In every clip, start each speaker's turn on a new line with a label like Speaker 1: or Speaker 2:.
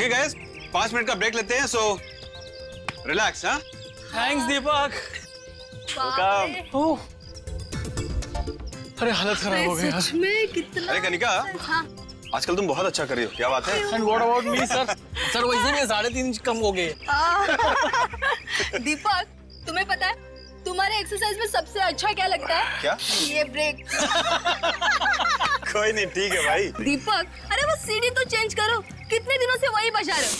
Speaker 1: Okay guys, 5 minute का break लेते हैं, सो रिलैक्स। हाँ,
Speaker 2: थैंक्स दीपक। ओह, अरे हालत खराब हो गई यार।
Speaker 3: सच में कितना।
Speaker 1: अरे कनिका,
Speaker 3: हाँ।
Speaker 1: आजकल तुम बहुत अच्छा कर रही हो, क्या बात है?
Speaker 2: And what about me sir? Sir वैसे भी 3.5 इंच कम हो गए।
Speaker 3: दीपक, तुम्हें पता है तुम्हारे एक्सरसाइज में सबसे अच्छा क्या लगता है?
Speaker 1: क्या?
Speaker 3: ये ब्रेक।
Speaker 1: कोई नहीं, ठीक है भाई।
Speaker 3: दीपक, अरे वो सीढ़ी तो चेंज करो, कितने दिनों से वही बजा रहे हो?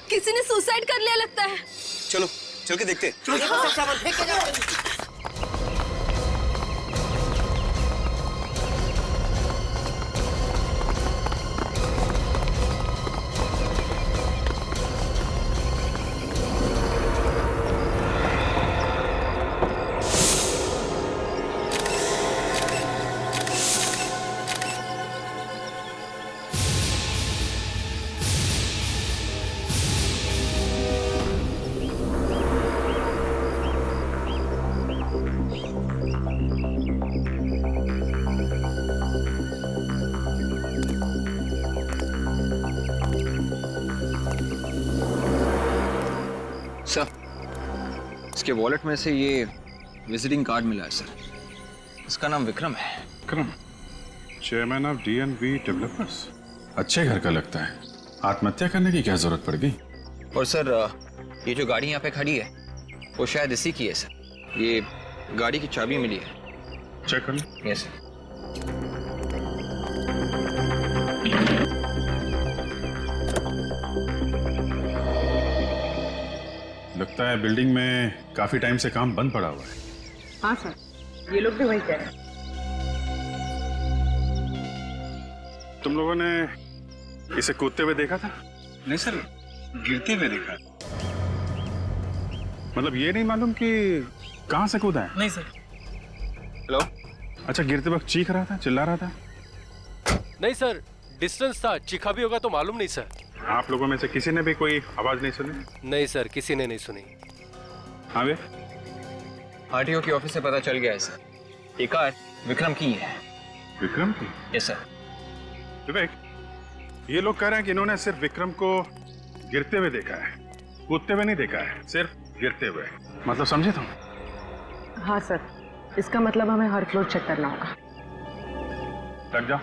Speaker 3: किसी ने सुसाइड कर लिया लगता है।
Speaker 1: चलो चल के देखते।
Speaker 4: सर, इसके वॉलेट में से ये विजिटिंग कार्ड मिला है सर। इसका नाम विक्रम है।
Speaker 5: Vikram, chairman of DNV developers. अच्छे घर का लगता है। आत्महत्या करने की क्या जरूरत पड़ गई?
Speaker 4: और सर, ये जो गाड़ी यहाँ पे खड़ी है वो शायद इसी की है सर। ये गाड़ी की चाबी मिली है।
Speaker 5: चेक कर लो।
Speaker 4: Yes sir.
Speaker 5: लगता है बिल्डिंग में काफी टाइम से काम बंद पड़ा हुआ है।
Speaker 6: हाँ सर, ये लोग भी वही कह रहे हैं।
Speaker 5: तुम लोगों ने इसे कूदते हुए देखा था?
Speaker 1: नहीं सर, गिरते हुए देखा।
Speaker 5: मतलब ये नहीं मालूम कि कहाँ से कूदा है?
Speaker 2: नहीं सर।
Speaker 4: हेलो।
Speaker 5: अच्छा, गिरते वक्त चीख रहा था, चिल्ला रहा था?
Speaker 7: नहीं सर, डिस्टेंस था, चीखा भी होगा तो मालूम नहीं सर।
Speaker 5: आप लोगों में से किसी ने भी कोई आवाज नहीं सुनी?
Speaker 7: नहीं सर, किसी ने नहीं सुनी।
Speaker 5: हाँ वे?
Speaker 4: आरटीओ के ऑफिस से पता चल गया है सर। ये कार विक्रम की है।
Speaker 5: विक्रम की?
Speaker 4: Yes sir.
Speaker 5: विवेक, ये लोग कह रहे हैं कि इन्होंने सिर्फ विक्रम को गिरते हुए देखा है, कूदते हुए नहीं देखा है, सिर्फ गिरते हुए। मतलब समझे तुम?
Speaker 6: हाँ सर, इसका मतलब हमें हर फ्लोर चेक करना होगा।
Speaker 5: लग जाओ।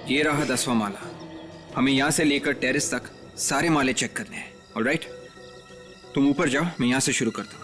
Speaker 4: ये रहा 10वां माला। हमें यहाँ से लेकर टेरेस तक सारे माले चेक करने हैं। ऑलराइट, तुम ऊपर जाओ, मैं यहाँ से शुरू करता हूँ।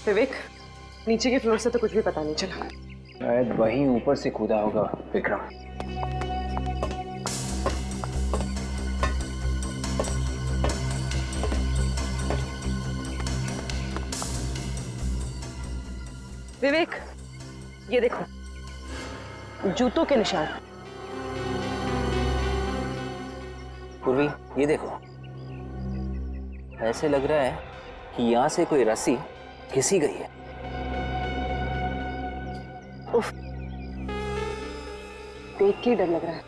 Speaker 6: विवेक, नीचे के फ्लोर से तो कुछ भी पता नहीं चला।
Speaker 4: शायद वहीं ऊपर से कूदा होगा विक्रम।
Speaker 6: विवेक, ये देखो, जूतों के निशान।
Speaker 8: पूर्वी, ये देखो, ऐसे लग रहा है कि यहाँ से कोई रस्सी घिसी गई है।
Speaker 6: उफ, देख के डर लग रहा है।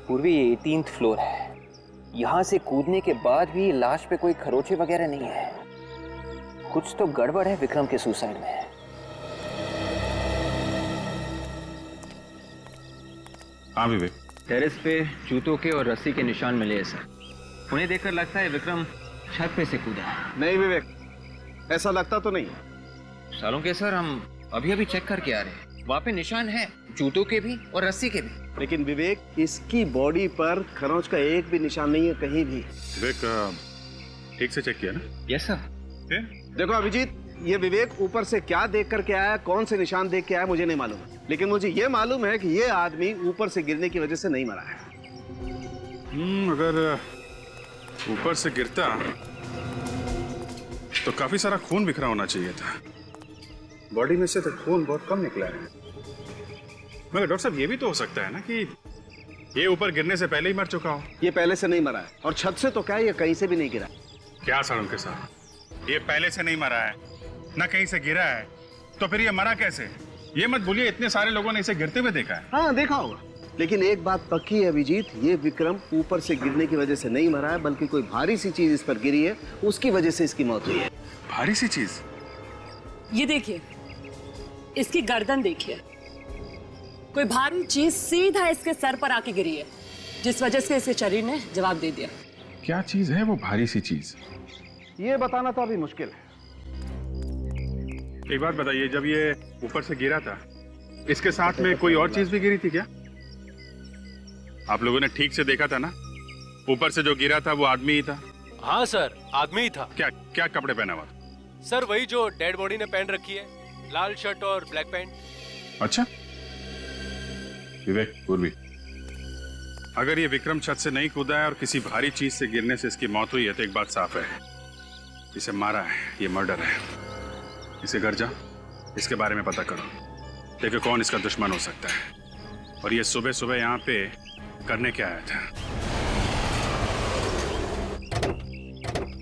Speaker 8: पूर्वी, ये 18th फ्लोर है। यहाँ से कूदने के बाद भी लाश पे कोई खरोचे वगैरह नहीं है। कुछ तो गड़बड़ है विक्रम के सुसाइड में।
Speaker 5: हाँ विवेक,
Speaker 4: टेरेस पे जूतों के और रस्सी के निशान मिले हैं सर। उन्हें देखकर लगता है विक्रम छत पे से कूदा है।
Speaker 9: नहीं विवेक, ऐसा लगता तो नहीं।
Speaker 4: सालों के सर, हम अभी अभी चेक करके आ रहे हैं। वहाँ पे निशान है, जूतों के भी और रस्सी के भी।
Speaker 9: लेकिन विवेक, इसकी बॉडी पर खरोंच का एक भी निशान नहीं है कहीं भी।
Speaker 5: विवेक ठीक से चेक किया ना?
Speaker 4: Yes sir.
Speaker 9: देखो अभिजीत, ये विवेक ऊपर से क्या देख करके आया, कौन से निशान देख के आया मुझे नहीं मालूम, लेकिन मुझे ये मालूम है कि ये आदमी ऊपर से गिरने की वजह से नहीं मरा है।
Speaker 5: अगर ऊपर से गिरता तो काफी सारा खून बिखरा होना चाहिए था। बॉडी में से तो खून बहुत कम निकला है। मगर डॉक्टर साहब, ये भी तो हो सकता है ना कि ये ऊपर गिरने से पहले ही मर चुका हो।
Speaker 9: ये पहले से नहीं मरा है, और छत से तो क्या है, ये कहीं से भी नहीं गिरा।
Speaker 5: क्या सालों के साथ, ये पहले से नहीं मरा है, ना कहीं से गिरा है, तो फिर ये मरा कैसे? ये मत भूलिए, इतने सारे लोगों ने इसे गिरते हुए देखा है।
Speaker 9: हाँ देखा होगा, लेकिन एक बात पक्की है अभिजीत, ये विक्रम ऊपर से गिरने की वजह से नहीं मरा है, बल्कि कोई भारी सी चीज इस पर गिरी है, उसकी वजह से इसकी मौत हुई है।
Speaker 5: भारी सी चीज?
Speaker 6: ये देखिए, इसकी गर्दन देखिए, कोई भारी चीज सीधा इसके सर पर आके गिरी है, जिस वजह से इसके शरीर ने जवाब दे दिया।
Speaker 5: क्या चीज है वो भारी सी चीज?
Speaker 9: ये बताना तो अभी मुश्किल है।
Speaker 5: एक बात बताइए, जब ये ऊपर से गिरा था, इसके साथ में कोई और चीज भी गिरी थी क्या? आप लोगों ने ठीक से देखा था ना? ऊपर से जो गिरा था वो आदमी ही था?
Speaker 7: हाँ सर, आदमी ही था।
Speaker 5: क्या क्या कपड़े पहना हुआ?
Speaker 7: सर वही जो डेड बॉडी ने पहन रखी है, लाल शर्ट और ब्लैक पैंट।
Speaker 5: अच्छा विवेक, पूर्वी, अगर ये विक्रम छत से नहीं कूदा है और किसी भारी चीज से गिरने से इसकी मौत हुई है, तो एक बात साफ है, इसे मारा है, ये मर्डर है। इसे घर जा, इसके बारे में पता करो, देखो कौन इसका दुश्मन हो सकता है, और ये सुबह सुबह यहाँ पे करने क्या आया था।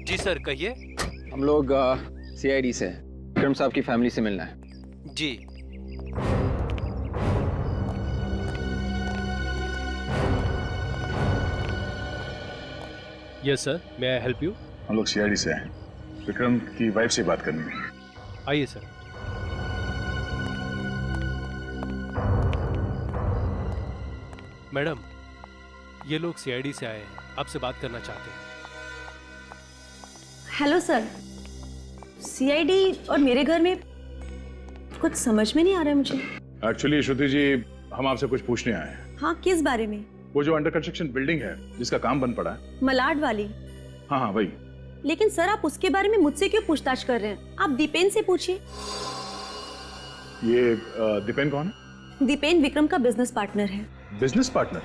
Speaker 7: जी सर, कहिए।
Speaker 4: हम लोग CID से विक्रम साहब की फैमिली से मिलना है।
Speaker 7: जी। Yes sir, may I help you?
Speaker 5: हम लोग CID से हैं, विक्रम की वाइफ से बात करनी है।
Speaker 7: आइए सर। मैडम, ये लोग CID से आए हैं, आपसे बात करना चाहते हैं।
Speaker 3: हेलो सर, CID और मेरे घर में कुछ समझ में नहीं आ रहा है मुझे।
Speaker 5: एक्चुअली श्रुति जी, हम आपसे कुछ पूछने आए हैं।
Speaker 3: हाँ, किस बारे में?
Speaker 5: वो जो अंडर कंस्ट्रक्शन बिल्डिंग है जिसका काम बन पड़ा है।
Speaker 3: मलाड वाली?
Speaker 5: हाँ हाँ वही।
Speaker 3: लेकिन सर, आप उसके बारे में मुझसे क्यों पूछताछ कर रहे हैं? आप दीपेन से पूछिए।
Speaker 5: ये दीपेन कौन है?
Speaker 3: दीपेन विक्रम का बिजनेस पार्टनर है।
Speaker 5: Business partner?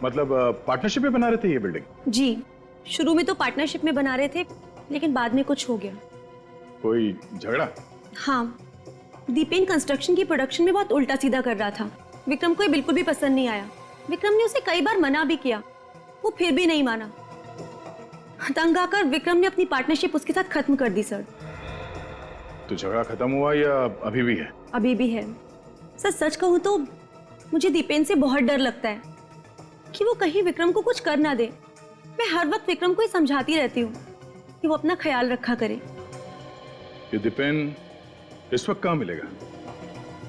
Speaker 5: मतलब पार्टनरशिप में बना रहे थे ये बिल्डिंग?
Speaker 3: जी, शुरू में तो पार्टनरशिप में बना रहे थे, लेकिन बाद में कुछ हो गया।
Speaker 5: कोई झगड़ा?
Speaker 3: हाँ, दीपेन कंस्ट्रक्शन की प्रोडक्शन में बहुत उल्टा सीधा कर रहा था। विक्रम को ये बिल्कुल भी पसंद नहीं आया। विक्रम ने उसे कई बार मना भी किया, वो फिर भी नहीं माना। तंग आकर विक्रम ने अपनी पार्टनरशिप उसके साथ खत्म कर दी सर।
Speaker 5: तो झगड़ा खत्म हुआ या अभी भी है?
Speaker 3: अभी भी है सर। सच कहूँ तो मुझे दीपेन से बहुत डर लगता है कि वो कहीं विक्रम को कुछ कर ना दे। मैं हर वक्त विक्रम को ही समझाती रहती हूँ कि वो अपना ख्याल रखा करे।
Speaker 5: ये दीपेन इस वक्त कहाँ मिलेगा?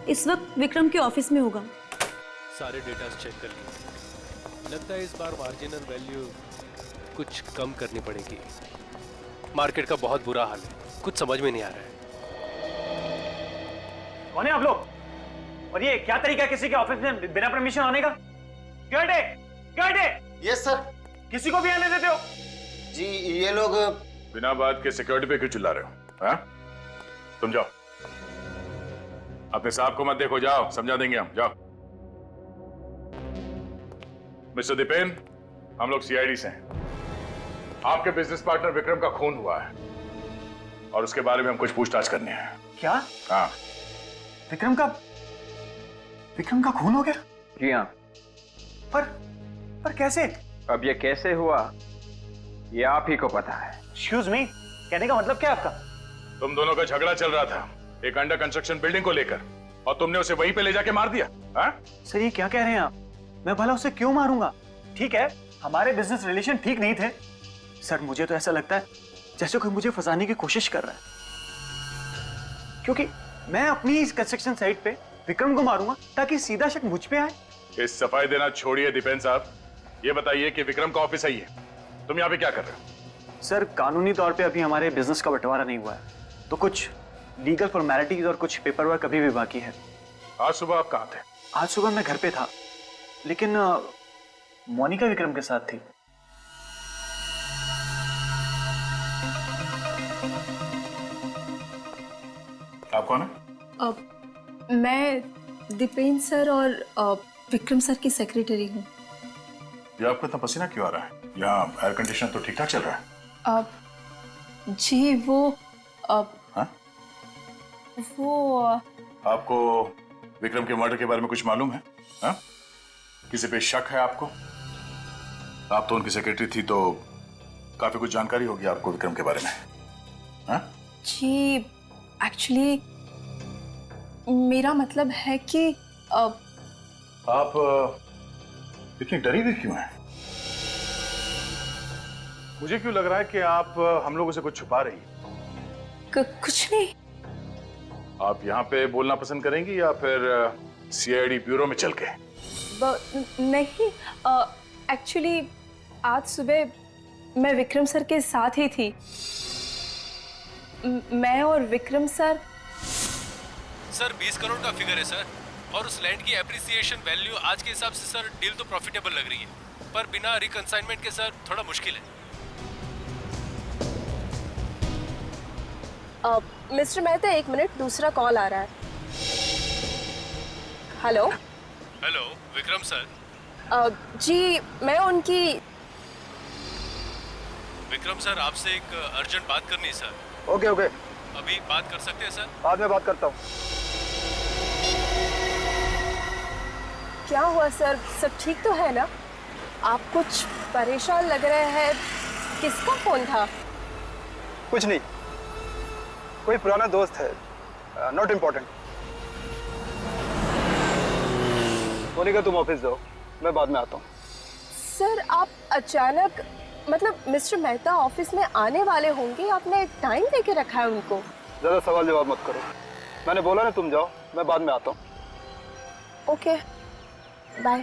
Speaker 3: इस वक्त विक्रम के ऑफिस में होगा।
Speaker 7: सारे डेटा चेक कर लिए, लगता है इस बार मार्जिनल वैल्यू कुछ कम करनी पड़ेगी। मार्केट का बहुत बुरा हाल है, कुछ समझ में नहीं आ रहा है।
Speaker 10: कौन है आप लोग? और ये क्या तरीका है किसी के ऑफिस में बिना परमिशन आने का?
Speaker 9: Yes sir.
Speaker 10: किसी को भी आने देते हो?
Speaker 9: जी, ये लोग
Speaker 5: बिना बात के सिक्योरिटी पे क्यों चिल्ला रहे हो? हाँ? तुम जाओ, अपने साहब को मत देखो, जाओ, समझा देंगे हम, जाओ। मिस्टर दीपेन, हम लोग CID से हैं। आपके बिजनेस पार्टनर विक्रम का खून हुआ है और उसके बारे में हम कुछ पूछताछ करनी है।
Speaker 10: क्या?
Speaker 5: हाँ।
Speaker 10: विक्रम का खून हो गया?
Speaker 4: जी हाँ।
Speaker 10: पर कैसे?
Speaker 4: अब ये कैसे हुआ ये आप ही को पता है।
Speaker 10: एक्सक्यूज मी, कहने का मतलब क्या है आपका?
Speaker 5: तुम दोनों का झगड़ा चल रहा था एक अंडर कंस्ट्रक्शन बिल्डिंग को लेकर, और तुमने उसे वहीं पे ले जाके मार दिया। हाँ?
Speaker 10: सर, ये क्या कह रहे हैं आप? मैं भला उसे क्यों मारूंगा? ठीक है, हमारे बिजनेस रिलेशन ठीक नहीं थे। सर मुझे तो ऐसा लगता है जैसे कोई मुझे फंसाने की कोशिश कर रहा है, क्योंकि मैं अपनी इस कंस्ट्रक्शन साइट पे विक्रम को मारूंगा ताकि सीधा शक मुझ पे आए।
Speaker 5: इस सफाई देना छोड़िए दीपेन साहब, ये बताइए कि विक्रम का ऑफिस है, तुम यहाँ पे क्या कर रहे हो?
Speaker 10: सर कानूनी तौर पे अभी हमारे बिजनेस का बंटवारा नहीं हुआ है, तो कुछ लीगल फॉर्मेलिटीज और कुछ पेपर वर्क अभी भी बाकी है।
Speaker 5: आज सुबह आप कहाँ थे?
Speaker 10: आज सुबह मैं घर पे था, लेकिन मोनिका विक्रम के साथ थी।
Speaker 5: आप कौन है?
Speaker 11: मैं दीपेन सर और विक्रम सर की सेक्रेटरी हूँ।
Speaker 5: ये आपको इतना पसीना क्यों आ रहा है? यहाँ एयर कंडीशनर तो ठीक ठाक चल रहा है।
Speaker 11: जी वो
Speaker 5: हाँ?
Speaker 11: वो
Speaker 5: आपको विक्रम के मर्डर के बारे में कुछ मालूम है? हाँ? किसी पे शक है आपको? आप तो उनकी सेक्रेटरी थी, तो काफी कुछ जानकारी होगी आपको विक्रम के बारे में। हाँ?
Speaker 11: जी एक्चुअली मेरा मतलब है कि
Speaker 5: आप इतनी डरी हुई क्यों हैं? मुझे क्यों लग रहा है कि आप हम लोगों से कुछ छुपा रही हैं?
Speaker 11: कुछ नहीं।
Speaker 5: आप यहाँ पे बोलना पसंद करेंगी या फिर सीआईडी ब्यूरो में चल के?
Speaker 11: नहीं, एक्चुअली आज सुबह मैं विक्रम सर के साथ ही थी। मैं और विक्रम सर
Speaker 7: 20 करोड़ का फिगर है सर, और उस लैंड की एप्रिसिएशन वैल्यू आज के हिसाब से सर डील तो प्रॉफिटेबल लग रही है, पर बिना रिकंसाइनमेंट के सर थोड़ा मुश्किल है।
Speaker 11: मिस्टर मेहता, एक मिनट, दूसरा कॉल आ रहा है। Hello
Speaker 7: hello Vikram sir.
Speaker 11: जी मैं उनकी
Speaker 7: विक्रम सर आपसे एक अर्जेंट बात करनी है सर।
Speaker 9: ओके ओके,
Speaker 7: अभी बात कर सकते हैं सर?
Speaker 9: बाद में बात करता हूँ।
Speaker 11: क्या हुआ सर, सब ठीक तो है ना? आप कुछ परेशान लग रहे हैं। किसका फोन था?
Speaker 9: कुछ नहीं, कोई पुराना दोस्त है, नॉट इम्पोर्टेंट। मोनिका तुम ऑफिस जाओ, मैं बाद में आता हूँ।
Speaker 11: सर आप अचानक, मतलब मिस्टर मेहता ऑफिस में आने वाले होंगे, आपने टाइम देके रखा है उनको।
Speaker 9: ज़्यादा सवाल जवाब मत करो, मैंने बोला ना तुम जाओ, मैं बाद में आता हूँ।
Speaker 11: Okay bye.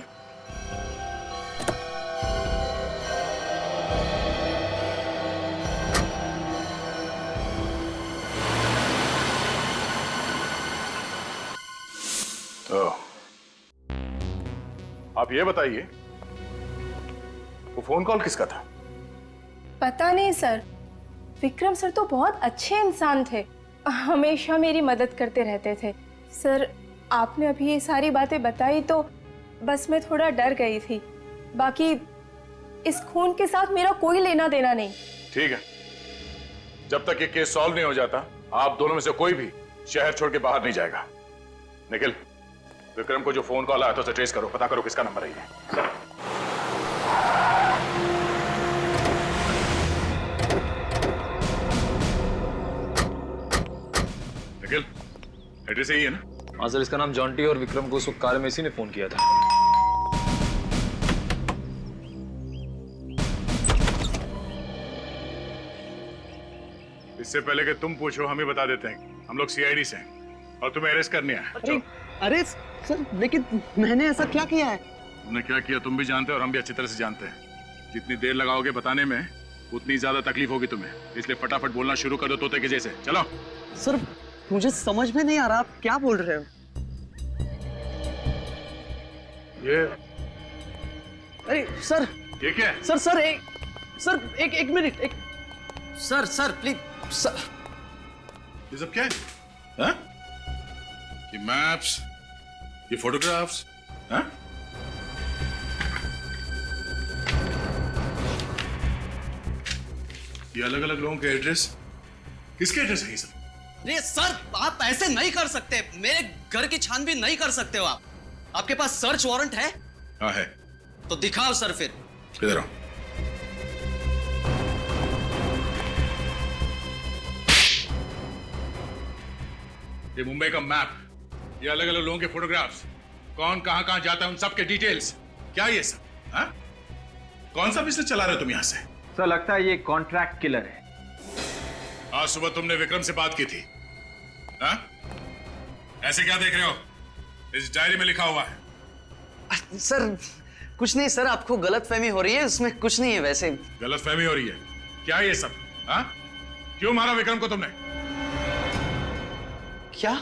Speaker 5: तो आप ये बताइए, वो फोन कॉल किसका था?
Speaker 11: पता नहीं सर, विक्रम सर तो बहुत अच्छे इंसान थे, हमेशा मेरी मदद करते रहते थे। सर आपने अभी ये सारी बातें बताई तो बस मैं थोड़ा डर गई थी, बाकी इस खून के साथ मेरा कोई लेना देना नहीं।
Speaker 5: ठीक है, जब तक ये केस सॉल्व नहीं हो जाता आप दोनों में से कोई भी शहर छोड़ के बाहर नहीं जाएगा। निखिल, विक्रम को जो फोन कॉल आया था उसे ट्रेस करो, पता करो किसका नंबर है ये। निखिल, एड्रेस यही है ना?
Speaker 2: हाँ सर, इसका नाम जॉन्टी और विक्रम को उस वक्त कार में इसी ने फोन किया था।
Speaker 5: इससे पहले कि तुम पूछो हम ही बता देते हैं, हम लोग सीआईडी से हैं और तुम्हें अरेस्ट करने आए।
Speaker 9: अरे सर, लेकिन मैंने ऐसा क्या किया है?
Speaker 5: तुमने क्या किया तुम भी जानते हो और हम भी अच्छी तरह से जानते हैं। जितनी देर लगाओगे बताने में उतनी ज्यादा तकलीफ होगी तुम्हें, इसलिए फटाफट बोलना शुरू कर दो तोते के जैसे। चलो।
Speaker 12: सर मुझे समझ में नहीं आ रहा, आप क्या बोल रहे हो?
Speaker 5: ये
Speaker 12: अरे सर,
Speaker 5: ये क्या है?
Speaker 12: सर एक मिनट, एक सर प्लीज सर।
Speaker 5: ये सब क्या है? हाँ? ये मैप्स, ये फोटोग्राफ्स, हाँ? ये अलग अलग लोगों के एड्रेस, किसके एड्रेस है ये सब?
Speaker 12: अरे सर आप ऐसे नहीं कर सकते, मेरे घर की छानबीन नहीं कर सकते हो आप। आपके पास सर्च वारंट है?
Speaker 5: हाँ है।
Speaker 12: तो दिखाओ सर फिर।
Speaker 5: इधर आओ। ये मुंबई का मैप, ये अलग अलग लोगों के फोटोग्राफ्स, कौन कहां कहां जाता है उन सब के डिटेल्स, क्या ये सब? हाँ? कौन सा बिजनेस चला रहे हो तुम यहाँ से?
Speaker 4: सर लगता है ये कॉन्ट्रैक्ट किलर है।
Speaker 5: आज सुबह तुमने विक्रम से बात की थी, हाँ? ऐसे क्या देख रहे हो? इस डायरी में लिखा हुआ है।
Speaker 12: सर कुछ नहीं सर, आपको गलतफहमी हो रही है, उसमें कुछ नहीं है। वैसे
Speaker 5: गलतफहमी हो रही है? क्या ये सब? हाँ? क्यों मारा विक्रम को तुमने?
Speaker 12: क्या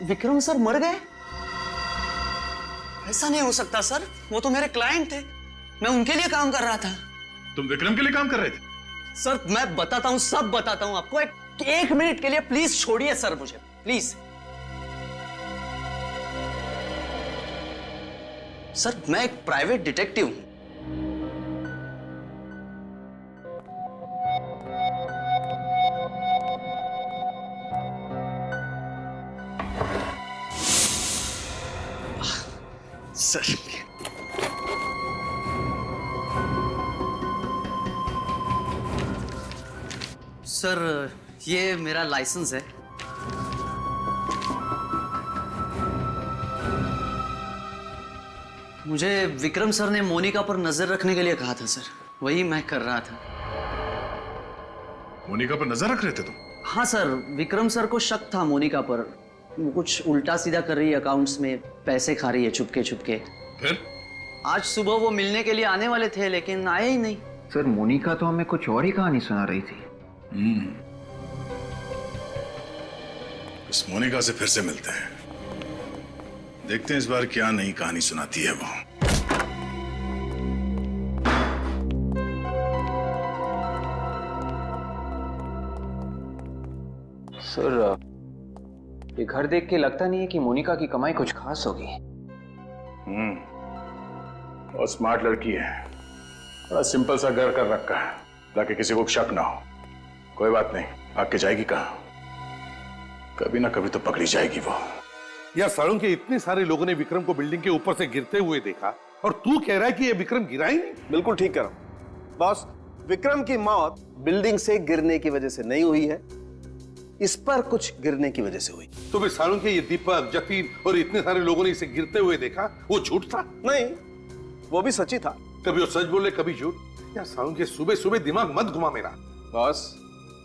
Speaker 12: विक्रम सर मर गए? ऐसा नहीं हो सकता सर, वो तो मेरे क्लाइंट थे, मैं उनके लिए काम कर रहा था।
Speaker 5: तुम विक्रम के लिए काम कर रहे थे?
Speaker 12: सर मैं बताता हूं, सब बताता हूं आपको। एक मिनट के लिए प्लीज छोड़िए सर मुझे, प्लीज। सर मैं एक प्राइवेट डिटेक्टिव हूं। सर सर ये मेरा लाइसेंस है। मुझे विक्रम सर ने मोनिका पर नजर रखने के लिए कहा था सर, वही मैं कर रहा था।
Speaker 5: मोनिका पर नजर रख रहे थे तुम?
Speaker 12: हाँ सर, विक्रम सर को शक था मोनिका पर, वो कुछ उल्टा सीधा कर रही है, अकाउंट्स में पैसे खा रही है चुपके चुपके।
Speaker 5: फिर
Speaker 12: आज सुबह वो मिलने के लिए आने वाले थे लेकिन आए ही नहीं।
Speaker 4: सर मोनिका तो हमें कुछ और ही कहानी सुना रही थी।
Speaker 5: इस मोनिका से फिर से मिलते हैं, देखते हैं इस बार क्या नई कहानी सुनाती है वो।
Speaker 4: सर ये घर देख के लगता नहीं है कि मोनिका की कमाई कुछ खास होगी।
Speaker 5: और स्मार्ट लड़की है, बड़ा सिंपल सा घर कर रखा है ताकि किसी को शक ना हो। कोई बात नहीं, आके जाएगी कहाँ, कभी ना कभी तो पकड़ी जाएगी वो।
Speaker 13: यार सारुण के इतने सारे लोगों ने विक्रम को बिल्डिंग के ऊपर से गिरते हुए देखा और तू कह रहा है कि ये विक्रम गिरा ही नहीं?
Speaker 9: बिल्कुल ठीक कह रहा हूं बॉस। विक्रम की मौत बिल्डिंग से गिरने की वजह से नहीं हुई है, इस पर कुछ गिरने की वजह से हुई।
Speaker 13: तो भी सारुण के ये दीपक, जतीन और इतने सारे लोगों ने इसे गिरते हुए देखा, वो झूठ था?
Speaker 9: नहीं, वो भी सच्ची था।
Speaker 13: कभी वो सच बोले कभी झूठ। यार सारुण के सुबह सुबह दिमाग मत घुमा मेरा।
Speaker 9: बॉस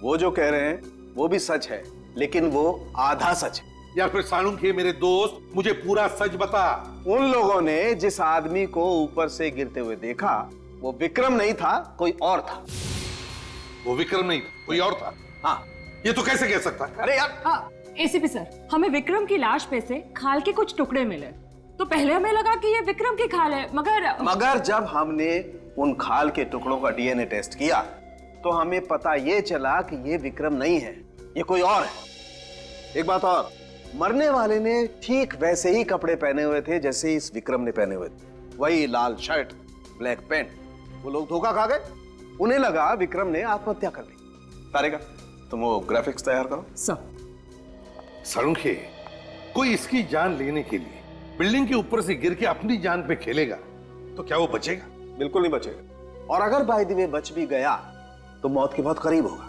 Speaker 9: वो जो कह रहे हैं वो भी सच है, लेकिन वो आधा सच है।
Speaker 13: यार फिर सारुण के मेरे दोस्त, मुझे पूरा सच बता।
Speaker 9: उन लोगों ने जिस आदमी को ऊपर से गिरते हुए देखा वो विक्रम नहीं था, कोई और था।
Speaker 13: वो विक्रम नहीं था, कोई और था?
Speaker 9: हाँ।
Speaker 13: ये तो कैसे कह सकता है?
Speaker 9: अरे यार
Speaker 6: एसीपी सर, हमें विक्रम की लाश पे से खाल के कुछ टुकड़े मिले, तो पहले हमें लगा कि ये विक्रम की खाल है, मगर
Speaker 9: जब हमने उन खाल के टुकड़ों का डीएनए टेस्ट किया तो हमें पता ये चला कि ये विक्रम नहीं है, ये कोई और है। एक बात और, मरने वाले ने ठीक वैसे ही कपड़े पहने हुए थे जैसे इस विक्रम ने पहने हुए थे, वही लाल शर्ट, ब्लैक पैंट। वो लोग धोखा खा गए, उन्हें लगा विक्रम ने आत्महत्या कर ली। तारिका तुम वो ग्राफिक्स तैयार करो।
Speaker 13: सारुण के कोई इसकी जान लेने के लिए बिल्डिंग के ऊपर से गिर के अपनी जान पे खेलेगा तो क्या वो बचेगा?
Speaker 9: बिल्कुल नहीं बचेगा, और अगर बाय द वे बच भी गया तो मौत के बहुत करीब होगा।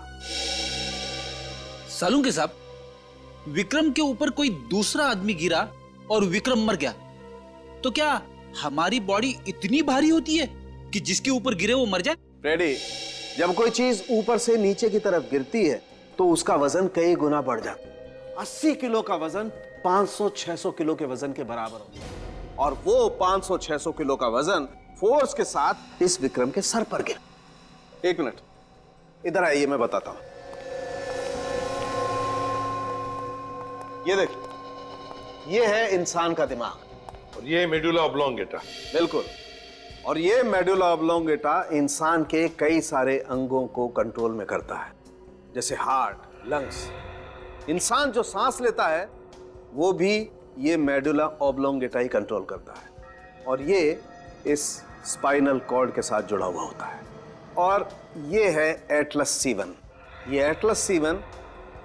Speaker 2: सालुंके साहब, विक्रम के ऊपर कोई दूसरा आदमी गिरा और विक्रम मर गया, तो क्या हमारी बॉडी इतनी भारी होती है कि जिसके ऊपर गिरे वो मर जाए?
Speaker 9: रेडी, जब कोई चीज ऊपर से नीचे की तरफ गिरती है तो उसका वजन कई गुना बढ़ जाता है। 80 किलो का वजन 500-600 किलो के वजन के बराबर होता है, और वो 500-600 किलो का वजन फोर्स के साथ इस विक्रम के सर पर गिरा। एक मिनट इधर आइए, मैं बताता हूं। ये देखिए, ये है इंसान का दिमाग
Speaker 13: और ये मेडुला ऑब्लोंगेटा।
Speaker 9: बिल्कुल, और ये मेडुला ऑब्लोंगेटा इंसान के कई सारे अंगों को कंट्रोल में करता है, जैसे हार्ट, लंग्स। इंसान जो सांस लेता है वो भी ये मेडुला ऑब्लोंगेटा ही कंट्रोल करता है, और ये इस स्पाइनल कॉर्ड के साथ जुड़ा हुआ होता है। और ये है एटलस C1। ये एटलस C1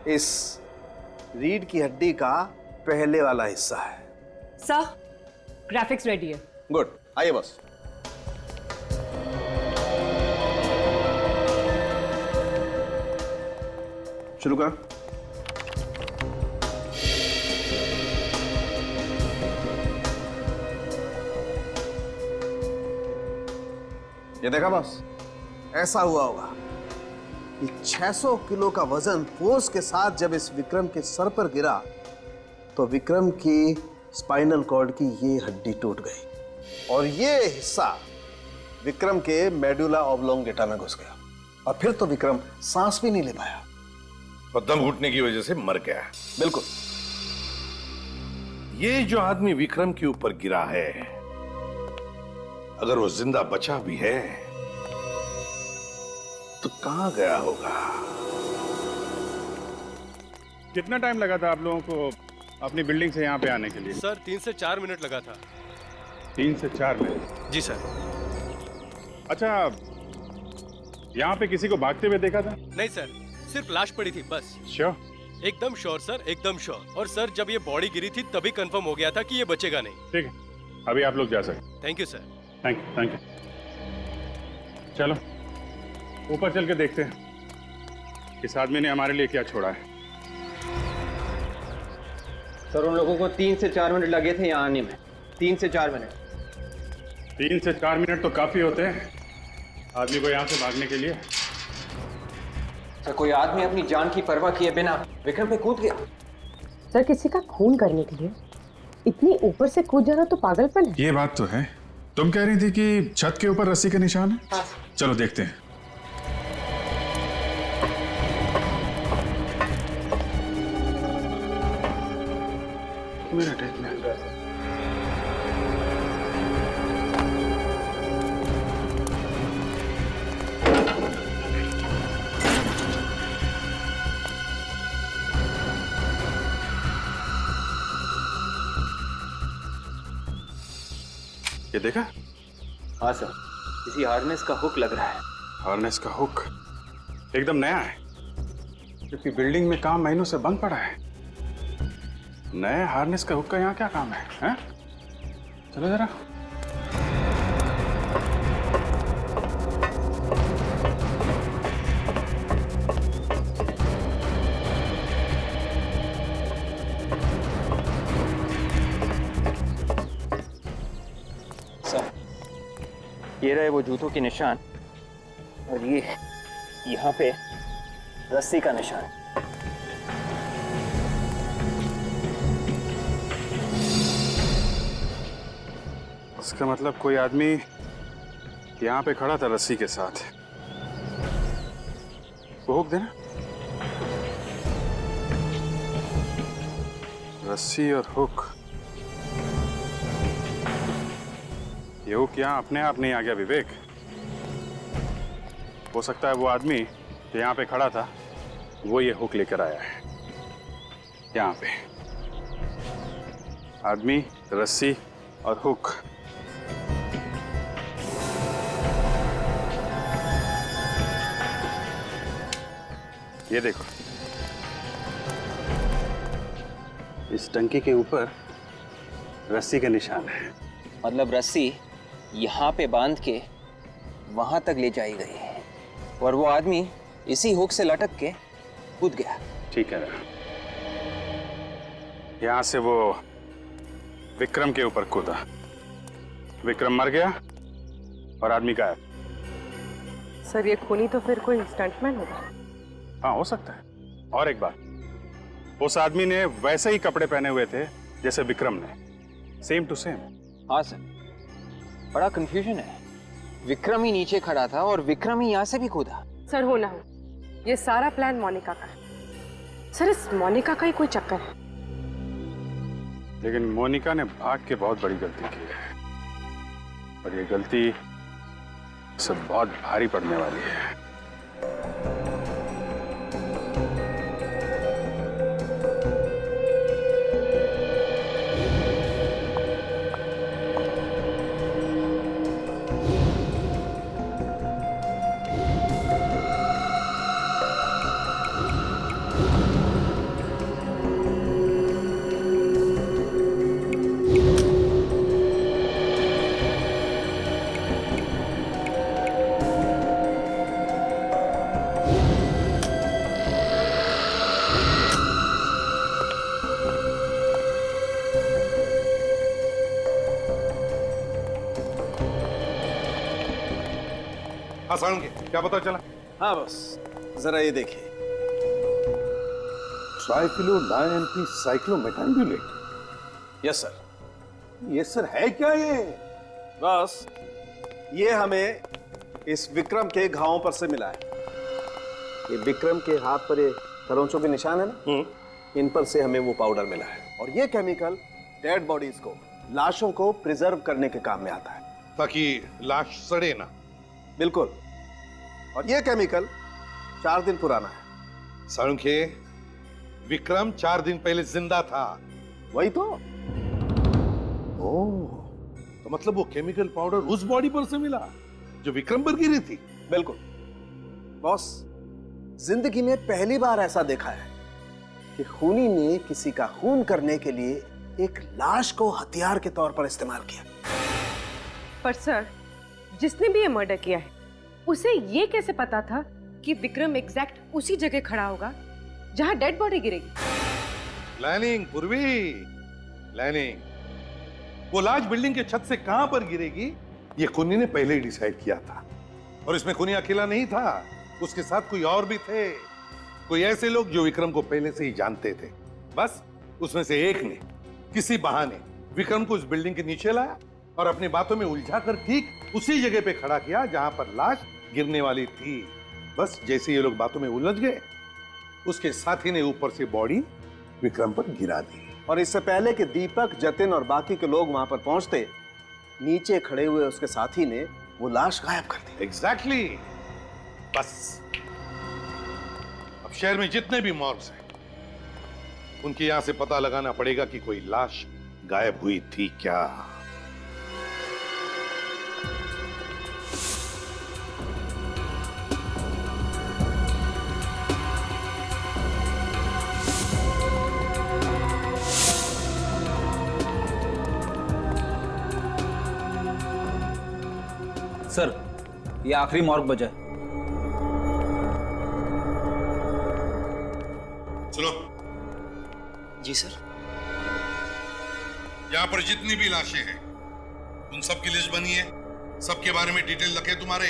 Speaker 9: इस रीढ़ की हड्डी का पहले वाला हिस्सा है।
Speaker 6: सर ग्राफिक्स रेडी है।
Speaker 9: गुड, आइए बस। शुरू कर। ये देखा बॉस, ऐसा हुआ होगा कि 600 किलो का वजन फोर्स के साथ जब इस विक्रम के सर पर गिरा तो विक्रम की स्पाइनल कॉर्ड की ये हड्डी टूट गई और ये हिस्सा विक्रम के मेडुला ऑब्लोंगेटा में घुस गया और फिर तो विक्रम सांस भी नहीं ले पाया
Speaker 13: और दम घुटने की वजह से मर गया।
Speaker 9: बिल्कुल।
Speaker 13: ये जो आदमी विक्रम के ऊपर गिरा है, अगर वो जिंदा बचा भी है तो कहां गया होगा?
Speaker 5: कितना टाइम लगा था आप लोगों को अपनी बिल्डिंग से यहाँ पे आने के लिए?
Speaker 7: सर 3 से 4 मिनट लगा था।
Speaker 5: 3 से 4 मिनट?
Speaker 7: जी सर।
Speaker 5: अच्छा, यहाँ पे किसी को भागते हुए देखा था?
Speaker 7: नहीं सर, सिर्फ लाश पड़ी थी बस।
Speaker 5: श्योर?
Speaker 7: एकदम श्योर सर, एकदम श्योर। और सर जब ये बॉडी गिरी थी तभी कंफर्म हो गया था कि ये बचेगा नहीं।
Speaker 5: ठीक है, अभी आप लोग जा सकते।
Speaker 7: Thank you sir.
Speaker 5: Thank you, thank you. चलो ऊपर चल के देखते हैं इस आदमी ने हमारे लिए क्या छोड़ा है।
Speaker 4: सर उन लोगों को 3 से 4 मिनट लगे थे यहाँ आने में। 3 से 4 मिनट।
Speaker 5: 3 से 4 मिनट तो काफी होते हैं आदमी को यहाँ से भागने के लिए।
Speaker 4: सर कोई आदमी अपनी जान की परवाह किए बिना विक्रम पे कूद गया।
Speaker 6: सर किसी का खून करने के लिए इतनी ऊपर से कूद जाना तो पागलपन है।
Speaker 5: ये बात तो है। तुम कह रही थी कि छत के ऊपर रस्सी के निशान है?
Speaker 4: हाँ।
Speaker 5: चलो देखते हैं। ये देखा?
Speaker 4: हाँ सर, किसी हार्नेस का हुक लग रहा है।
Speaker 5: हार्नेस का हुक एकदम नया है क्योंकि बिल्डिंग में काम महीनों से बंद पड़ा है। नए हार्नेस का हुक का यहाँ क्या काम है, हैं? चलो जरा।
Speaker 4: सर ये रहे वो जूतों के निशान और ये यहाँ पे रस्सी का निशान।
Speaker 5: इसका मतलब कोई आदमी यहाँ पे खड़ा था रस्सी के साथ। वो हुक देना। रस्सी और हुक। ये हुक यहाँ अपने आप नहीं आ गया विवेक। हो सकता है वो आदमी जो यहाँ पे खड़ा था वो ये हुक लेकर आया है। यहाँ पे आदमी, रस्सी और हुक। ये देखो, इस टंकी के ऊपर रस्सी का निशान है।
Speaker 4: मतलब रस्सी यहाँ पे बांध के वहां तक ले जाई गई और वो आदमी इसी हुक से लटक के कूद गया।
Speaker 5: ठीक है, यहां से वो विक्रम के ऊपर कूदा। विक्रम मर गया और आदमी गायब।
Speaker 6: सर ये खूनी तो फिर कोई स्टंटमैन होगा।
Speaker 5: हाँ हो सकता है। और एक बात, उस आदमी ने वैसे ही कपड़े पहने हुए थे जैसे विक्रम ने, सेम टू सेम।
Speaker 4: हाँ सर, बड़ा कंफ्यूजन है। विक्रम ही नीचे खड़ा था और विक्रम ही यहाँ से भी कूदा।
Speaker 6: सर हो ना हो, ये सारा प्लान मोनिका का है। सर इस मोनिका का ही कोई चक्कर है।
Speaker 5: लेकिन मोनिका ने भाग के बहुत बड़ी गलती की है और ये गलती सब बहुत भारी पड़ने वाली है।
Speaker 13: हाँ साळुंखे, क्या पता चला?
Speaker 9: हाँ बस, जरा ये देखिए।
Speaker 13: ट्राइक्लोनाइनटी साइक्लोमेटाम्बुलेट।
Speaker 9: Yes sir.
Speaker 13: ये सर है क्या ये?
Speaker 9: बस ये हमें इस विक्रम के घावों पर से मिला है। ये विक्रम के हाथ पर ये खरोंचों के निशान है ना, इन पर से हमें वो पाउडर मिला है। और ये केमिकल डेड बॉडीज को, लाशों को प्रिजर्व करने के काम में आता है,
Speaker 13: ताकि लाश सड़े ना।
Speaker 9: बिल्कुल। और ये केमिकल 4 दिन पुराना है।
Speaker 13: साळुंखे, विक्रम 4 दिन पहले जिंदा था।
Speaker 9: वही तो।
Speaker 13: ओह, तो मतलब वो केमिकल पाउडर उस बॉडी पर से मिला जो विक्रम पर गिरी थी।
Speaker 9: बिल्कुल बॉस, जिंदगी में पहली बार ऐसा देखा है कि खूनी ने किसी का खून करने के लिए एक लाश को हथियार के तौर पर इस्तेमाल किया।
Speaker 14: पर सर, जिसने भी ये मर्डर किया है, उसे ये कैसे पता था कि विक्रम एग्जैक्ट उसी जगह खड़ा होगा जहां डेड बॉडी गिरेगी?
Speaker 13: प्लानिंग पूर्वी, प्लानिंग। वो लाश बिल्डिंग के छत से कहां पर गिरेगी ये खूनी ने पहले ही डिसाइड किया था। और इसमें खूनी अकेला नहीं था, उसके साथ कोई और भी थे, कोई ऐसे लोग जो विक्रम को पहले से ही जानते थे। बस उसमें से एक ने किसी बहाने विक्रम को उस बिल्डिंग के नीचे लाया और अपनी बातों में उलझाकर ठीक उसी जगह पे खड़ा किया जहां पर लाश गिरने वाली थी। बस जैसे ये लोग बातों में उलझ गए, उसके साथी ने ऊपर से बॉडी विक्रम पर गिरा दी।
Speaker 9: और इससे पहले कि दीपक, जतिन और बाकी के लोग वहां पर पहुंचते, नीचे खड़े हुए उसके साथी ने वो लाश गायब कर दी।
Speaker 13: एग्जैक्टली। बस अब शहर में जितने भी मॉर्ग्स हैं, उनके यहां से पता लगाना पड़ेगा कि कोई लाश गायब हुई थी क्या।
Speaker 2: सर, ये आखिरी मॉर्ग बजा है।
Speaker 13: सुनो।
Speaker 12: जी सर।
Speaker 13: यहाँ पर जितनी भी लाशें हैं, उन सब की लिस्ट बनी है, सबके बारे में डिटेल लिखे तुम्हारे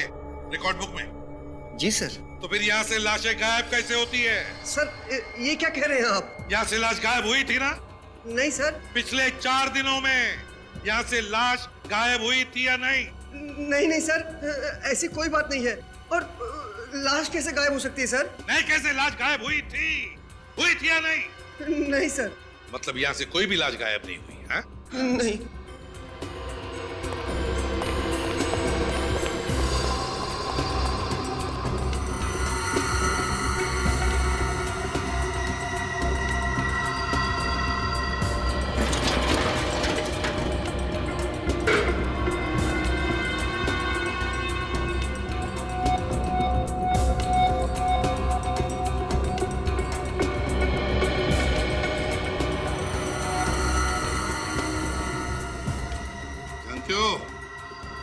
Speaker 13: रिकॉर्ड बुक में।
Speaker 12: जी सर।
Speaker 13: तो फिर यहाँ से लाशें गायब कैसे होती है?
Speaker 12: सर, ये क्या कह रहे हैं आप?
Speaker 13: यहाँ से लाश गायब हुई थी ना?
Speaker 12: नहीं सर।
Speaker 13: पिछले 4 दिनों में यहाँ से लाश गायब हुई थी या नहीं?
Speaker 12: नहीं सर, ऐसी कोई बात नहीं है। और लाश कैसे गायब हो सकती है सर?
Speaker 13: नहीं, कैसे लाश गायब हुई थी या नहीं?
Speaker 12: नहीं सर।
Speaker 13: मतलब यहाँ से कोई भी लाश गायब नहीं हुई है?
Speaker 12: नहीं।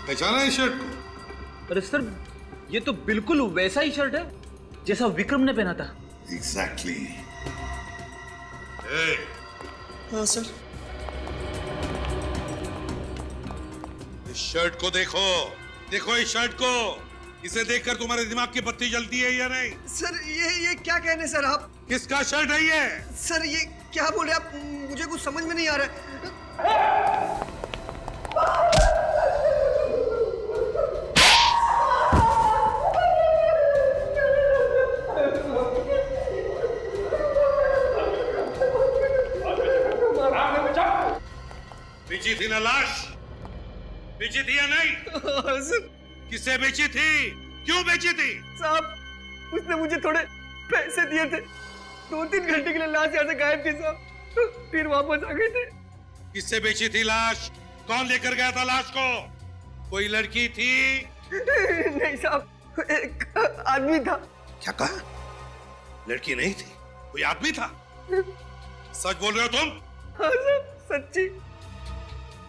Speaker 13: पहचाना इस शर्ट को?
Speaker 2: अरे सर, ये तो बिल्कुल वैसा ही शर्ट है जैसा विक्रम ने पहना था।
Speaker 13: एग्जैक्टली।
Speaker 12: हाँ सर।
Speaker 13: इस शर्ट को देखो, देखो इस शर्ट को। इसे देखकर तुम्हारे दिमाग की बत्ती जलती है या नहीं?
Speaker 12: सर, ये क्या कह रहे हैं सर आप?
Speaker 13: किसका शर्ट है ये?
Speaker 12: सर, ये क्या बोल रहे हैं आप? मुझे कुछ समझ में नहीं आ रहा है।
Speaker 13: बेची थी ना लाश? बेची थी या नहीं?
Speaker 12: सर।
Speaker 13: किसे बेची थी? क्यों बेची थी?
Speaker 12: साहब, उसने मुझे थोड़े पैसे दिए थे। 2-3 घंटे के लिए लाश यहाँ से गायब थी साहब, फिर वापस आ गए थे।
Speaker 13: किससे बेची थी लाश? कौन लेकर गया था लाश को? कोई लड़की थी?
Speaker 12: नहीं साहब, एक आदमी था।
Speaker 13: क्या कहा? लड़की नहीं थी, कोई आदमी था? सच बोल रहे हो तुम?
Speaker 12: हाँ साहब, सच्ची।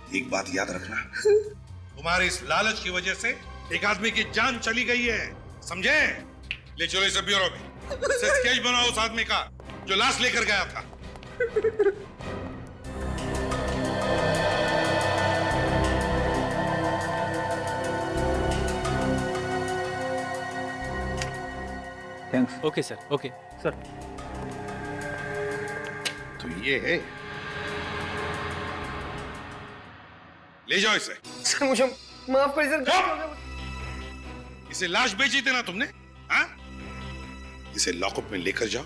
Speaker 13: एक बात याद रखना, तुम्हारे इस लालच की वजह से एक आदमी की जान चली गई है, समझे? ले चलो इसे ब्यूरो में, इसे स्केच बनाओ उस आदमी का जो लाश लेकर गया था।
Speaker 10: Thanks.
Speaker 7: Okay sir, okay
Speaker 10: sir.
Speaker 13: तो ये है, ले जाओ इसे।
Speaker 12: सर मुझे माफ कर सर।
Speaker 13: इसे लाश बेची थी ना तुमने? हाँ? इसे लॉकअप में लेकर जाओ,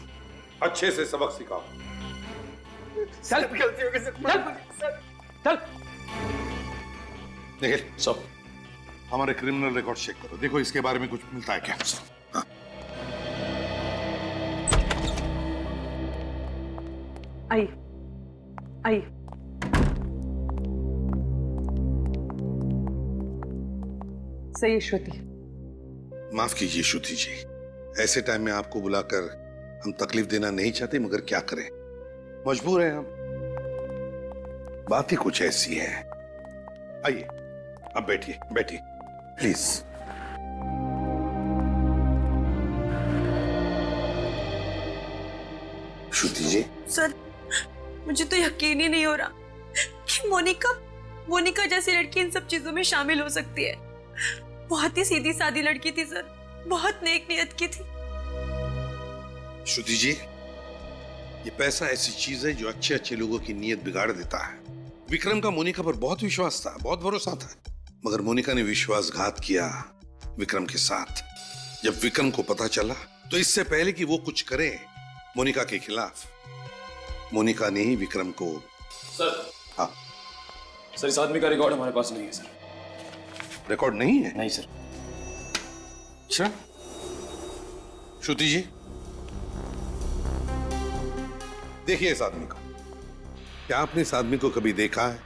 Speaker 13: अच्छे से सबक सिखाओ।
Speaker 12: सर गलती हो गई सर।
Speaker 10: चल।
Speaker 13: निखिल, सब हमारे क्रिमिनल रिकॉर्ड चेक करो, देखो इसके बारे में कुछ मिलता है क्या। हाँ।
Speaker 14: आई सही श्रुति।
Speaker 13: माफ कीजिए श्रुति जी, ऐसे टाइम में आपको बुलाकर हम तकलीफ देना नहीं चाहते, मगर क्या करें, मजबूर हैं हम। बात ही कुछ ऐसी है। आइए, अब बैठिए बैठिए प्लीज। Shruti ji.
Speaker 3: सर, मुझे तो यकीन ही नहीं हो रहा कि मोनिका जैसी लड़की इन सब चीजों में शामिल हो सकती है। बहुत ही सीधी सादी लड़की थी सर, बहुत नेक नियत की थी।
Speaker 13: श्रुति जी, ये पैसा ऐसी चीज है जो अच्छे अच्छे लोगों की नीयत बिगाड़ देता है। विक्रम का मोनिका पर बहुत विश्वास था, बहुत भरोसा था, मगर मोनिका ने विश्वासघात किया विक्रम के साथ। जब विक्रम को पता चला तो इससे पहले कि वो कुछ करे मोनिका के खिलाफ, मोनिका ने ही विक्रम को।
Speaker 15: सर।
Speaker 13: हाँ
Speaker 15: सर, इस आदमी का रिकॉर्ड हमारे पास नहीं है सर।
Speaker 13: रिकॉर्ड नहीं है?
Speaker 15: नहीं सर।
Speaker 13: अच्छा, श्रुति जी देखिए इस आदमी को, क्या आपने इस आदमी को कभी देखा है?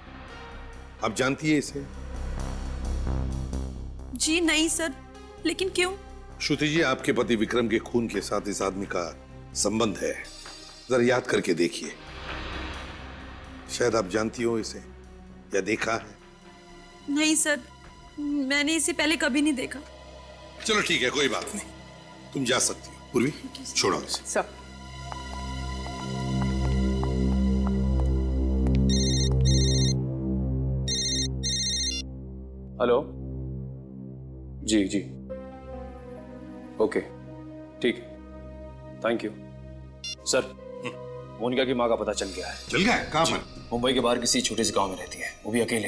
Speaker 13: आप जानती है इसे?
Speaker 3: जी नहीं सर, लेकिन क्यों?
Speaker 13: श्रुति जी, आपके पति विक्रम के खून के साथ इस आदमी का संबंध है, जरा याद करके देखिए, शायद आप जानती हो इसे या देखा है।
Speaker 3: नहीं सर, मैंने इसे पहले कभी नहीं देखा।
Speaker 13: चलो ठीक है, कोई बात नहीं, तुम जा सकती हो। पूर्वी, छोड़ो इसे।
Speaker 14: सब
Speaker 15: हेलो जी जी, ओके ठीक है, थैंक यू सर। मोनिका की माँ का पता चल गया है।
Speaker 13: चल गया है? कहाँ पर?
Speaker 15: मुंबई के बाहर किसी छोटे से गांव में रहती है, वो भी अकेले।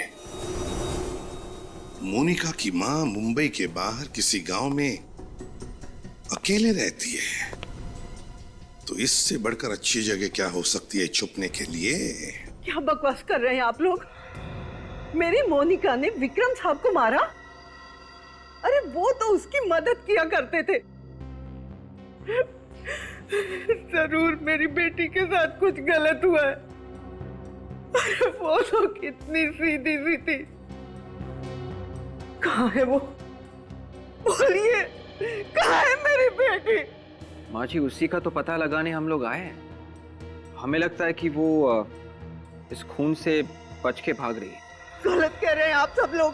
Speaker 13: मोनिका की माँ मुंबई के बाहर किसी गांव में अकेले रहती है, तो इससे बढ़कर अच्छी जगह क्या हो सकती है छुपने के लिए?
Speaker 16: क्या बकवास कर रहे हैं आप लोग? मेरी मोनिका ने विक्रम साहब को मारा? अरे वो तो उसकी मदद किया करते थे। जरूर मेरी बेटी के साथ कुछ गलत हुआ है। अरे वो तो कितनी सीधी सी थी। कहाँ है वो? बोलिए, कहाँ है मेरी बेटी?
Speaker 8: माँ जी, उसी का तो पता लगाने हम लोग आए हैं। हमें लगता है कि वो इस खून से बच के भाग रही है।
Speaker 16: गलत कह रहे हैं आप सब लोग,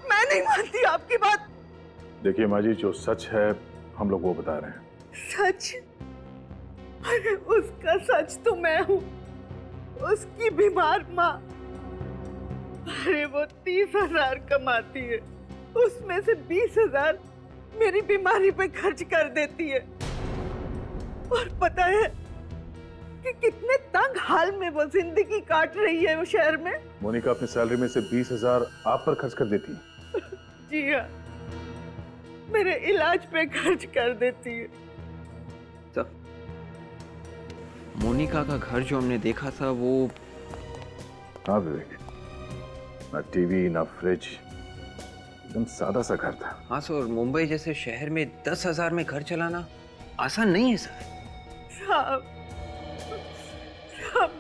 Speaker 16: मैं नहीं मानती आपकी बात।
Speaker 17: देखिए माँ जी, जो सच है हम लोग वो बता रहे हैं।
Speaker 16: सच? अरे उसका सच तो मैं हूँ, उसकी बीमार माँ। अरे वो 30,000 कमाती है, उसमें से 20,000 मेरी बीमारी पे खर्च कर देती है। और पता है कि कितने तंग हाल में वो जिंदगी काट रही है वो शहर में।
Speaker 17: मोनिका अपनी सैलरी में से 20,000 आप पर खर्च कर देती है।
Speaker 16: जी हाँ, मेरे इलाज पे खर्च कर देती है।
Speaker 8: तो मोनिका का घर जो हमने देखा था वो।
Speaker 17: हाँ विवेक, ना टीवी ना फ्रिज, एकदम सादा सा घर था।
Speaker 8: हाँ सर, मुंबई जैसे शहर में 10,000 में घर चलाना आसान नहीं है सर।
Speaker 16: साहब,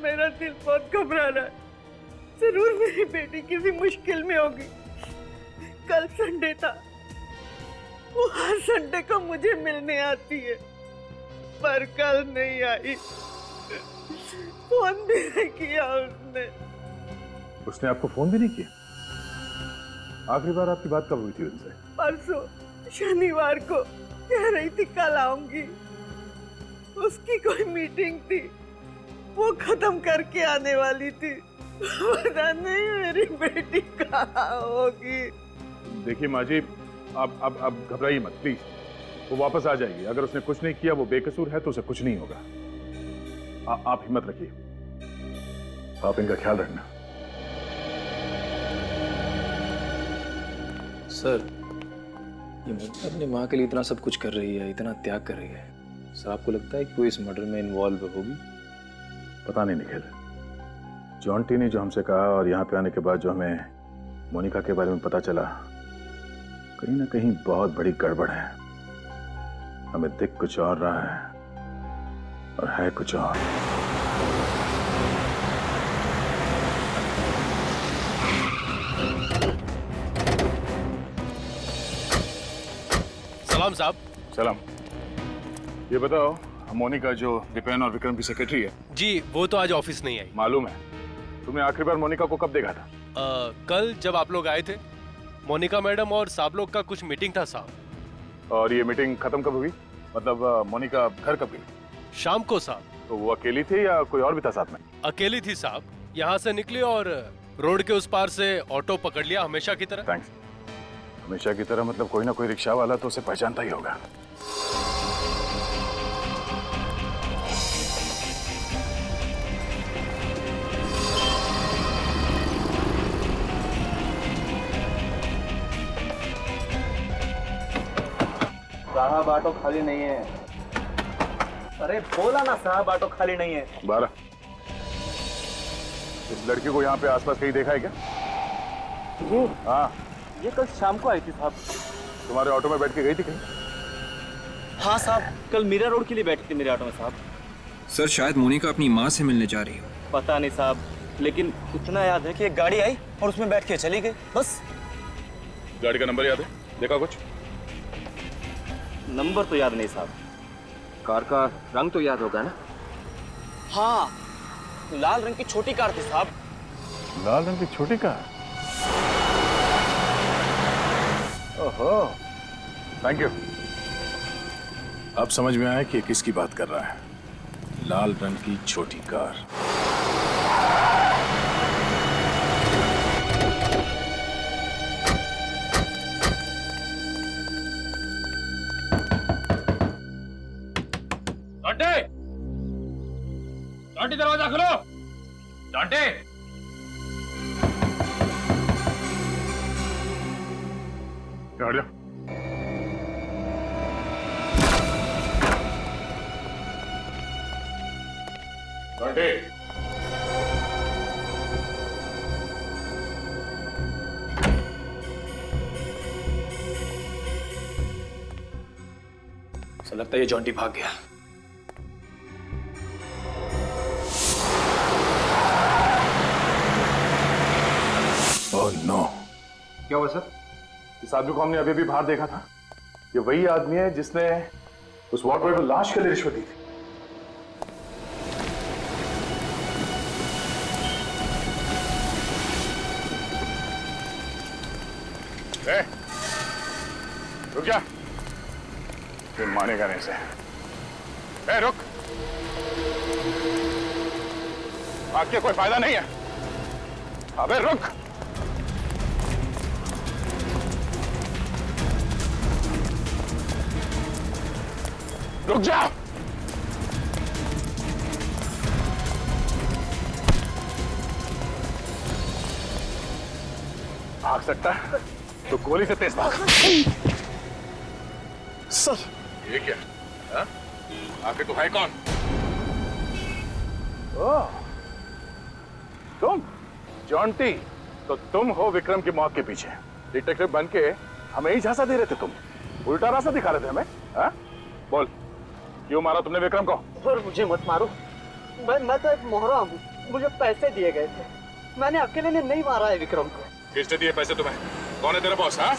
Speaker 16: मेरा दिल बहुत घबरा रहा है। जरूर मेरी बेटी किसी मुश्किल में होगी। कल संडे था, वो हर संडे को मुझे मिलने आती है, पर कल नहीं आई। फोन भी नहीं किया उसने।
Speaker 17: उसने आपको फोन भी नहीं किया? आखिरी बार आपकी बात कब हुई थी उनसे?
Speaker 16: परसों शनिवार को, कह रही थी कल आऊंगी। उसकी कोई मीटिंग थी, वो खत्म करके आने वाली थी। पता नहीं मेरी बेटी कहाँ होगी।
Speaker 17: देखिए माँ जी, आप घबराइए मत प्लीज। वो वापस आ जाएगी। अगर उसने कुछ नहीं किया, वो बेकसूर है, तो उसे कुछ नहीं होगा। आप हिम्मत रखिए, आप इनका ख्याल रखना।
Speaker 15: सर, ये मोनिका अपनी माँ के लिए इतना सब कुछ कर रही है, इतना त्याग कर रही है। सर, आपको लगता है कि वो इस मर्डर में इन्वॉल्व होगी?
Speaker 17: पता नहीं निखिल, जॉन्टी ने जो हमसे कहा और यहाँ पे आने के बाद जो हमें मोनिका के बारे में पता चला, कहीं ना कहीं बहुत बड़ी गड़बड़ है। हमें दिख कुछ और रहा है और है कुछ और।
Speaker 7: सलाम साहब।
Speaker 17: सलाम। ये बताओ, मोनिका जो दीपेन और विक्रम की सेक्रेटरी है।
Speaker 7: जी, वो तो आज ऑफिस नहीं आई।
Speaker 17: मालूम है। तुमने आखिरी बार मोनिका को कब देखा था?
Speaker 7: कल जब आप लोग आए थे। मोनिका मैडम और साहब लोग का कुछ मीटिंग था साहब।
Speaker 17: और ये मीटिंग खत्म कब हुई? मतलब मोनिका घर कब गई?
Speaker 7: शाम को साहब।
Speaker 17: तो वो अकेली थी या कोई और भी था साथ में?
Speaker 7: अकेली थी साहब। यहाँ से निकली और रोड के उस पार से ऑटो पकड़ लिया, हमेशा की तरह।
Speaker 17: थैंक्स। हमेशा की तरह मतलब कोई ना कोई रिक्शा वाला तो उसे पहचानता ही होगा।
Speaker 12: साहब ऑटो खाली नहीं है। अरे बोला ना साहब ऑटो खाली नहीं है।
Speaker 17: 12। इस लड़की को यहाँ पे आसपास कहीं देखा है क्या?
Speaker 12: ये
Speaker 17: हाँ,
Speaker 12: ये कल शाम को आई थी साहब।
Speaker 17: तुम्हारे ऑटो में बैठ के गई थी कहीं?
Speaker 12: हाँ साहब, कल मीरा रोड के लिए बैठी थी मेरे ऑटो में साहब।
Speaker 8: सर, शायद मोनिका अपनी माँ से मिलने जा रही हो।
Speaker 12: पता नहीं साहब, लेकिन इतना याद है कि एक गाड़ी आई और उसमें बैठ के चली गई, बस।
Speaker 17: गाड़ी का नंबर याद है? देखा कुछ?
Speaker 12: नंबर तो याद नहीं साहब।
Speaker 8: कार का रंग तो याद होगा ना?
Speaker 12: हाँ, लाल रंग की छोटी कार थी साहब।
Speaker 17: लाल रंग की छोटी कार? ओहो, थैंक यू। अब समझ में आया कि किसकी बात कर रहा है। लाल रंग की छोटी कार।
Speaker 15: जॉन्टी, दरवाजा खोलो। जॉन्टी,
Speaker 17: हट जा। जॉन्टी,
Speaker 15: ऐसा लगता है ये जॉन्टी भाग गया।
Speaker 17: Oh no.
Speaker 8: क्या हुआ सर?
Speaker 17: इस आदमी को हमने अभी भी बाहर देखा था। ये वही आदमी है जिसने उस वार्ड बॉय को लाश के लिए रिश्वत दी थी। रुक जा, फिर मानेगा नहीं से। रुक, भाग के कोई फायदा नहीं है। अबे रुक। रुक जा। भाग सकता है तो गोली से तेज भाग।
Speaker 12: सर,
Speaker 17: ये क्या? हाँ? आखिर तू है कौन? ओह, तुम जॉन्टी? तो तुम हो विक्रम की मौत के पीछे। डिटेक्टिव बन के हमें ही झांसा दे रहे थे तुम। उल्टा रास्ता दिखा रहे थे हमें। हाँ? बोल, क्यों मारा तुमने विक्रम को?
Speaker 12: सर मुझे मत मारो। मैं तो एक मोहरा हूँ, मुझे पैसे दिए गए थे। मैंने अकेले ने नहीं मारा है विक्रम को।
Speaker 17: किसने दिए पैसे तुम्हें? कौन है तेरा बॉस? हाँ?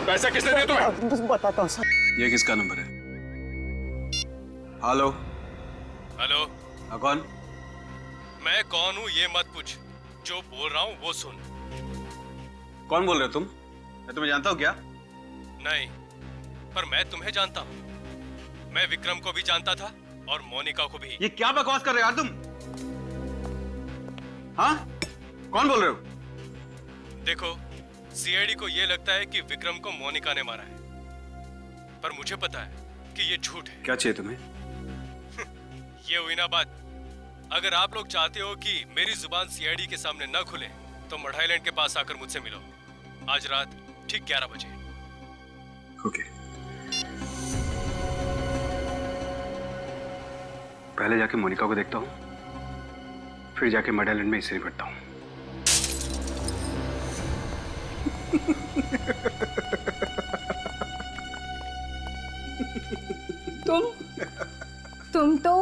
Speaker 17: पैसे किसने दिए तुम्हें?
Speaker 12: बस बताता हूँ सर।
Speaker 1: ये किसका नंबर है? हेलो।
Speaker 7: हेलो।
Speaker 1: हाँ, कौन?
Speaker 7: मैं कौन हूँ ये मत पूछ, जो बोल रहा हूँ वो सुन।
Speaker 1: कौन बोल रहे हो तुम? मैं तुम्हें जानता हूँ क्या?
Speaker 7: नहीं, पर मैं तुम्हें जानता हूँ। मैं विक्रम को भी जानता था और मोनिका को भी।
Speaker 1: ये क्या बकवास कर रहे हो यार तुम? हाँ? कौन बोल रहे हो?
Speaker 7: देखो, सीआईडी को ये लगता है कि विक्रम को मोनिका ने मारा है, पर मुझे पता है कि ये झूठ है।
Speaker 5: क्या चाहिए तुम्हें?
Speaker 7: ये हुई ना बात। अगर आप लोग चाहते हो कि मेरी जुबान सीआईडी के सामने न खुले तो मड आइलैंड के पास आकर मुझसे मिलो आज रात ठीक 11 बजे।
Speaker 5: ओके। पहले जाके मोनिका को देखता हूँ, फिर जाके मड आइलैंड में इसे निपटता हूँ।
Speaker 11: तुम तो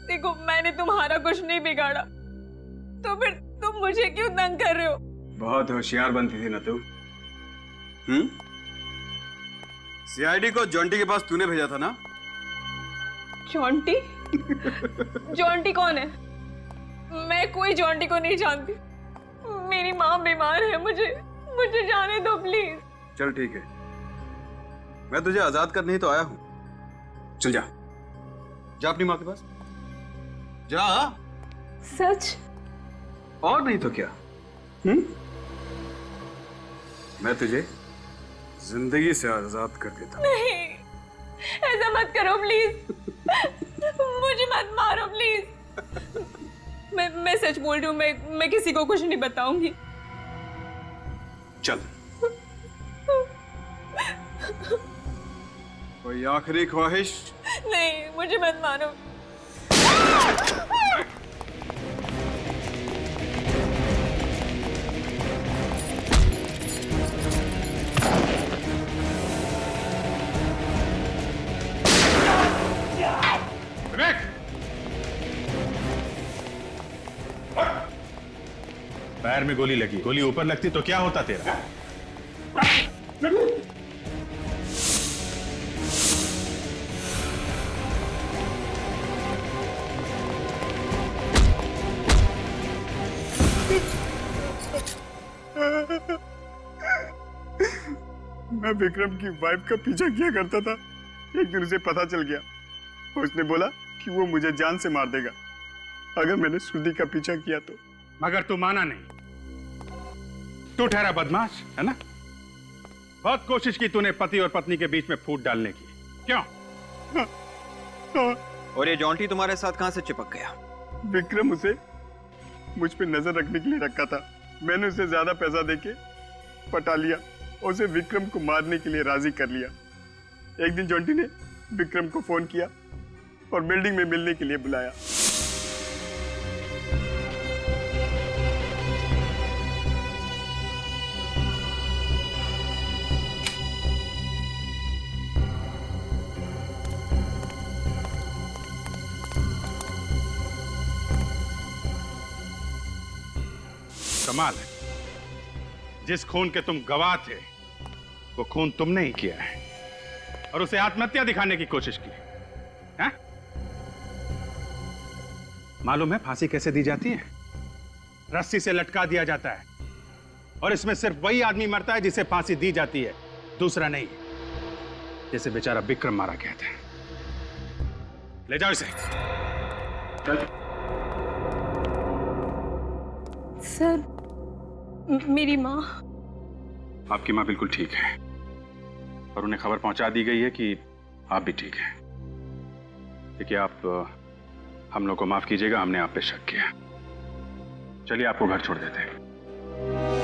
Speaker 11: देखो, मैंने तुम्हारा कुछ नहीं बिगाड़ा, तो फिर तुम मुझे क्यों तंग कर रहे हो?
Speaker 5: बहुत होशियार बनती थी ना तू। सीआईडी को जॉन्टी के पास तूने भेजा था ना?
Speaker 11: जॉन्टी? जॉन्टी कौन है? मैं कोई जॉन्टी को नहीं जानती। मेरी माँ बीमार है, मुझे जाने दो प्लीज।
Speaker 5: चल ठीक है, मैं तुझे आजाद करने ही तो आया हूं। चल जा, जा अपनी माँ के पास जा।
Speaker 11: सच?
Speaker 5: और नहीं तो क्या? मैं तुझे जिंदगी से आजाद कर देता हूं।
Speaker 11: नहीं, ऐसा मत करो प्लीज। मुझे मत मारो प्लीज। मैं सच बोल रही हूँ, मैं किसी को कुछ नहीं बताऊंगी।
Speaker 5: चल, कोई आखिरी ख्वाहिश?
Speaker 11: नहीं, मुझे मत मारो।
Speaker 5: पैर में गोली लगी, गोली ऊपर लगती तो क्या होता तेरा?
Speaker 12: मैं विक्रम की वाइफ का पीछा किया करता था। एक दिन उसे पता चल गया, उसने बोला कि वो मुझे जान से मार देगा अगर मैंने श्रुति का पीछा किया तो।
Speaker 5: मगर तू माना नहीं, तू ठहरा बदमाश, है ना? बहुत कोशिश की तूने पति और पत्नी के बीच में फूट डालने की, क्यों?
Speaker 8: और ये जॉन्टी तुम्हारे साथ कहां से चिपक गया?
Speaker 12: विक्रम उसे मुझ पे नजर रखने के लिए रखा था। मैंने उसे ज्यादा पैसा देके पटा लिया, उसे विक्रम को मारने के लिए राजी कर लिया। एक दिन जॉन्टी ने विक्रम को फोन किया और बिल्डिंग में मिलने के लिए बुलाया।
Speaker 5: कमाल है, जिस खून के तुम गवाह थे वो खून तुमने ही किया है और उसे आत्महत्या दिखाने की कोशिश की है? मालूम है फांसी कैसे दी जाती है? रस्सी से लटका दिया जाता है और इसमें सिर्फ वही आदमी मरता है जिसे फांसी दी जाती है, दूसरा नहीं। जैसे बेचारा विक्रम मारा गया था। ले जाओ इसे।
Speaker 11: सर, मेरी माँ?
Speaker 5: आपकी माँ बिल्कुल ठीक है और उन्हें खबर पहुंचा दी गई है कि आप भी ठीक हैं। देखिए, आप हम लोग को माफ कीजिएगा, हमने आप पे शक किया। चलिए आपको घर छोड़ देते हैं।